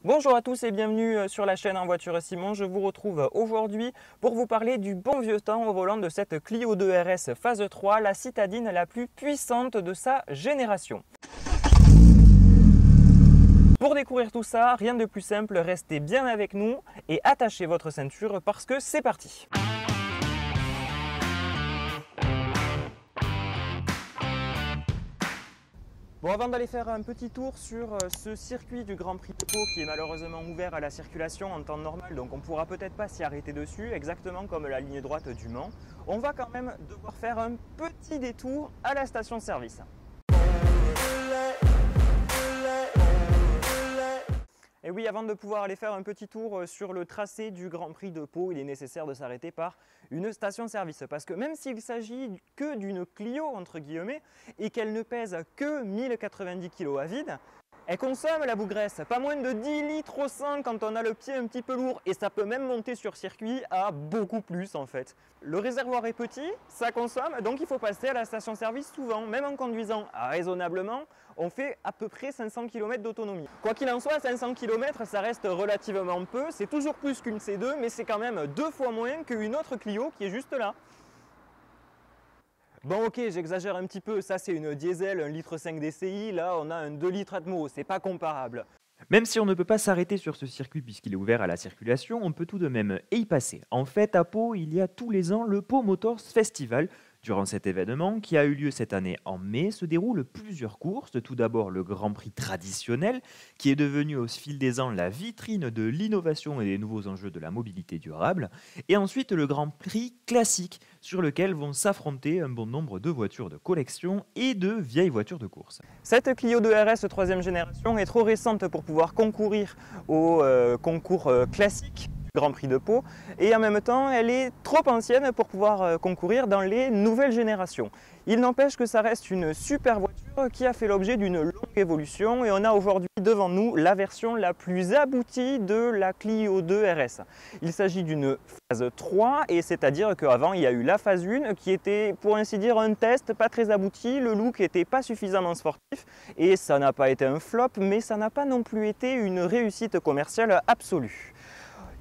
Bonjour à tous et bienvenue sur la chaîne En Voiture Simon. Je vous retrouve aujourd'hui pour vous parler du bon vieux temps au volant de cette Clio 2 RS phase 3, la citadine la plus puissante de sa génération. Pour découvrir tout ça, rien de plus simple, restez bien avec nous et attachez votre ceinture parce que c'est parti. Bon, avant d'aller faire un petit tour sur ce circuit du Grand Prix de Pau qui est malheureusement ouvert à la circulation en temps normal, donc on ne pourra peut-être pas s'y arrêter dessus, exactement comme la ligne droite du Mans, on va quand même devoir faire un petit détour à la station-service. Et oui, avant de pouvoir aller faire un petit tour sur le tracé du Grand Prix de Pau, il est nécessaire de s'arrêter par une station-service. Parce que même s'il s'agit que d'une Clio, entre guillemets, et qu'elle ne pèse que 1090 kg à vide, elle consomme la bougresse, pas moins de 10 litres au 100 quand on a le pied un petit peu lourd, et ça peut même monter sur circuit à beaucoup plus en fait. Le réservoir est petit, ça consomme, donc il faut passer à la station-service souvent, même en conduisant raisonnablement, on fait à peu près 500 km d'autonomie. Quoi qu'il en soit, 500 km ça reste relativement peu, c'est toujours plus qu'une C2, mais c'est quand même 2 fois moins qu'une autre Clio qui est juste là. Bon ok, j'exagère un petit peu, ça c'est une diesel 1,5 litre DCI, là on a un 2 litres Atmo, c'est pas comparable. Même si on ne peut pas s'arrêter sur ce circuit puisqu'il est ouvert à la circulation, on peut tout de même y passer. En fait, à Pau, il y a tous les ans le Pau Motors Festival. Durant cet événement, qui a eu lieu cette année en mai, se déroulent plusieurs courses. Tout d'abord le Grand Prix traditionnel, qui est devenu au fil des ans la vitrine de l'innovation et des nouveaux enjeux de la mobilité durable. Et ensuite le Grand Prix classique, sur lequel vont s'affronter un bon nombre de voitures de collection et de vieilles voitures de course. Cette Clio 2 RS 3e génération est trop récente pour pouvoir concourir au concours classique Grand Prix de Pau et en même temps elle est trop ancienne pour pouvoir concourir dans les nouvelles générations. Il n'empêche que ça reste une super voiture qui a fait l'objet d'une longue évolution et on a aujourd'hui devant nous la version la plus aboutie de la Clio 2 RS. Il s'agit d'une phase 3 et c'est-à-dire qu'avant il y a eu la phase 1 qui était pour ainsi dire un test pas très abouti, le look n'était pas suffisamment sportif et ça n'a pas été un flop mais ça n'a pas non plus été une réussite commerciale absolue.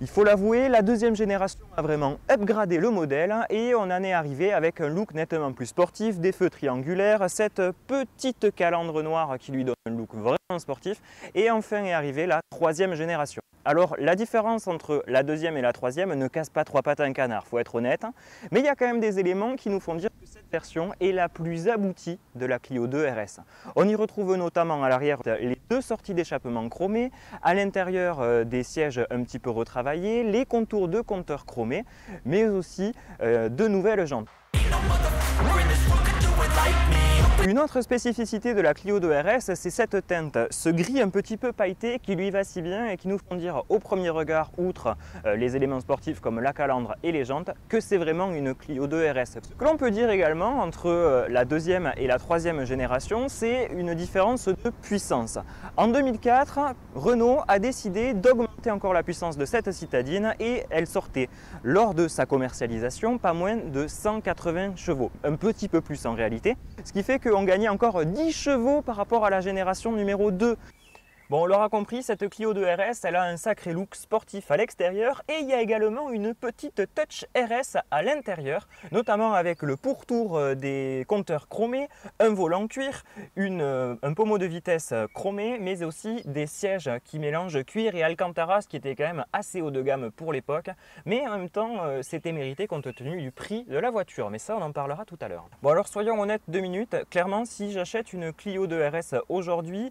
Il faut l'avouer, la deuxième génération a vraiment upgradé le modèle et on en est arrivé avec un look nettement plus sportif, des feux triangulaires, cette petite calandre noire qui lui donne un look vraiment sportif et enfin est arrivée la troisième génération. Alors la différence entre la deuxième et la troisième ne casse pas trois pattes à un canard, faut être honnête, mais il y a quand même des éléments qui nous font dire que cette version est la plus aboutie de la Clio 2 RS. On y retrouve notamment à l'arrière les deux sorties d'échappement chromées, à l'intérieur des sièges un petit peu retravaillés, les contours de compteurs chromés, mais aussi de nouvelles jantes. Une autre spécificité de la Clio 2 RS, c'est cette teinte, ce gris un petit peu pailleté qui lui va si bien et qui nous font dire au premier regard, outre les éléments sportifs comme la calandre et les jantes, que c'est vraiment une Clio 2 RS. Ce que l'on peut dire également entre la deuxième et la troisième génération, c'est une différence de puissance. En 2004, Renault a décidé d'augmenter encore la puissance de cette citadine et elle sortait lors de sa commercialisation pas moins de 180 chevaux, un petit peu plus en réalité, ce qui fait qu'on gagnait encore 10 chevaux par rapport à la génération numéro 2. Bon, on l'aura compris, cette Clio 2 RS, elle a un sacré look sportif à l'extérieur et il y a également une petite touch RS à l'intérieur, notamment avec le pourtour des compteurs chromés, un volant cuir, un pommeau de vitesse chromé, mais aussi des sièges qui mélangent cuir et alcantara, ce qui était quand même assez haut de gamme pour l'époque, mais en même temps, c'était mérité compte tenu du prix de la voiture, mais ça on en parlera tout à l'heure. Bon alors soyons honnêtes 2 minutes, clairement si j'achète une Clio 2 RS aujourd'hui,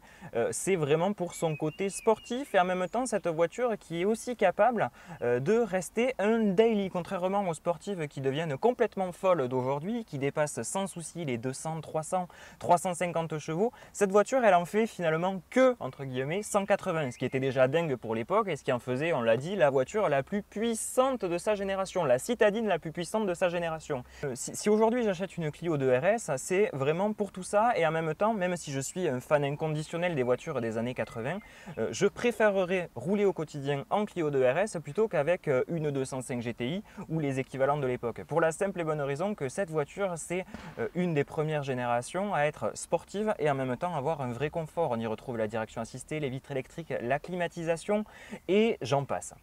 c'est vraiment pour son côté sportif et en même temps cette voiture qui est aussi capable de rester un daily, contrairement aux sportives qui deviennent complètement folles d'aujourd'hui, qui dépassent sans souci les 200, 300, 350 chevaux. Cette voiture elle en fait finalement que entre guillemets 180, ce qui était déjà dingue pour l'époque et ce qui en faisait, on l'a dit, la voiture la plus puissante de sa génération, la citadine la plus puissante de sa génération. Si aujourd'hui j'achète une Clio 2 RS, c'est vraiment pour tout ça et en même temps, même si je suis un fan inconditionnel des voitures des années 80, 80, je préférerais rouler au quotidien en Clio 2 RS plutôt qu'avec une 205 GTI ou les équivalents de l'époque. Pour la simple et bonne raison que cette voiture, c'est une des premières générations à être sportive et en même temps avoir un vrai confort. On y retrouve la direction assistée, les vitres électriques, la climatisation et j'en passe.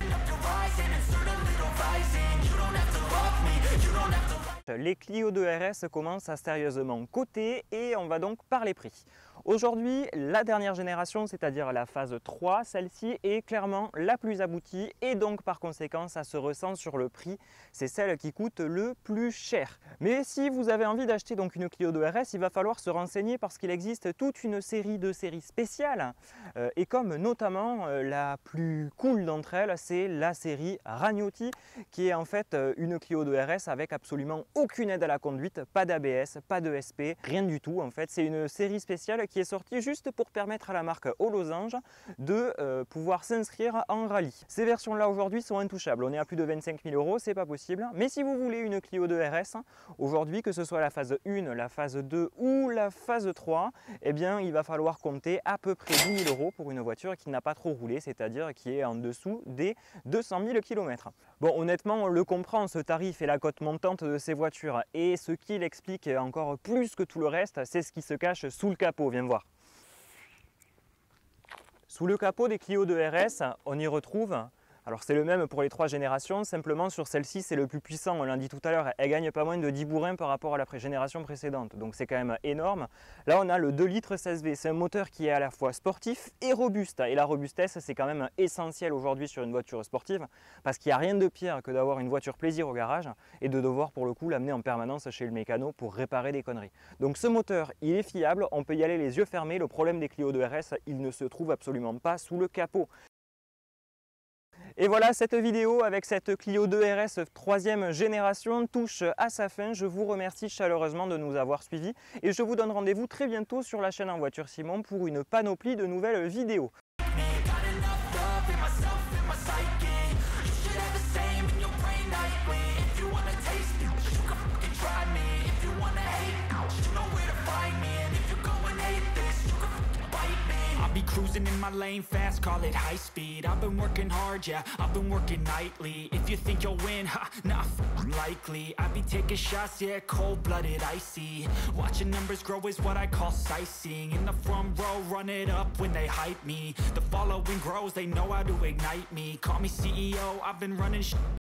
Les Clio 2 RS commencent à sérieusement coter et on va donc parler prix. Aujourd'hui, la dernière génération, c'est-à-dire la phase 3, celle-ci est clairement la plus aboutie et donc par conséquent, ça se ressent sur le prix. C'est celle qui coûte le plus cher. Mais si vous avez envie d'acheter donc une Clio 2 RS, il va falloir se renseigner parce qu'il existe toute une série de séries spéciales et comme notamment la plus cool d'entre elles, c'est la série Ragnotti qui est en fait une Clio 2 RS avec absolument aucune aide à la conduite, pas d'ABS, pas de SP, rien du tout. En fait, c'est une série spéciale qui est sortie juste pour permettre à la marque aux losanges de pouvoir s'inscrire en rallye. Ces versions-là aujourd'hui sont intouchables. On est à plus de 25 000 €, c'est pas possible. Mais si vous voulez une Clio 2 RS, aujourd'hui, que ce soit la phase 1, la phase 2 ou la phase 3, eh bien, il va falloir compter à peu près 10 000 € pour une voiture qui n'a pas trop roulé, c'est-à-dire qui est en dessous des 200 000 km. Bon, honnêtement, on le comprend, ce tarif et la cote montante de ces voitures. Et ce qui l'explique encore plus que tout le reste, c'est ce qui se cache sous le capot. Viens voir. Sous le capot des Clio 2 RS, on y retrouve, alors c'est le même pour les 3 générations, simplement sur celle-ci c'est le plus puissant, on l'a dit tout à l'heure, elle gagne pas moins de 10 bourrins par rapport à la génération précédente, donc c'est quand même énorme. Là on a le 2 litres 16V, c'est un moteur qui est à la fois sportif et robuste, et la robustesse c'est quand même essentiel aujourd'hui sur une voiture sportive, parce qu'il n'y a rien de pire que d'avoir une voiture plaisir au garage et de devoir pour le coup l'amener en permanence chez le mécano pour réparer des conneries. Donc ce moteur il est fiable, on peut y aller les yeux fermés, le problème des Clio 2 RS il ne se trouve absolument pas sous le capot. Et voilà, cette vidéo avec cette Clio 2 RS 3e génération touche à sa fin. Je vous remercie chaleureusement de nous avoir suivis et je vous donne rendez-vous très bientôt sur la chaîne En Voiture Simon pour une panoplie de nouvelles vidéos. Be cruising in my lane fast, call it high speed. I've been working hard, yeah, I've been working nightly. If you think you'll win, ha, not likely. I be taking shots, yeah, cold-blooded, icy. Watching numbers grow is what I call sightseeing. In the front row, run it up when they hype me. The following grows, they know how to ignite me. Call me CEO, I've been running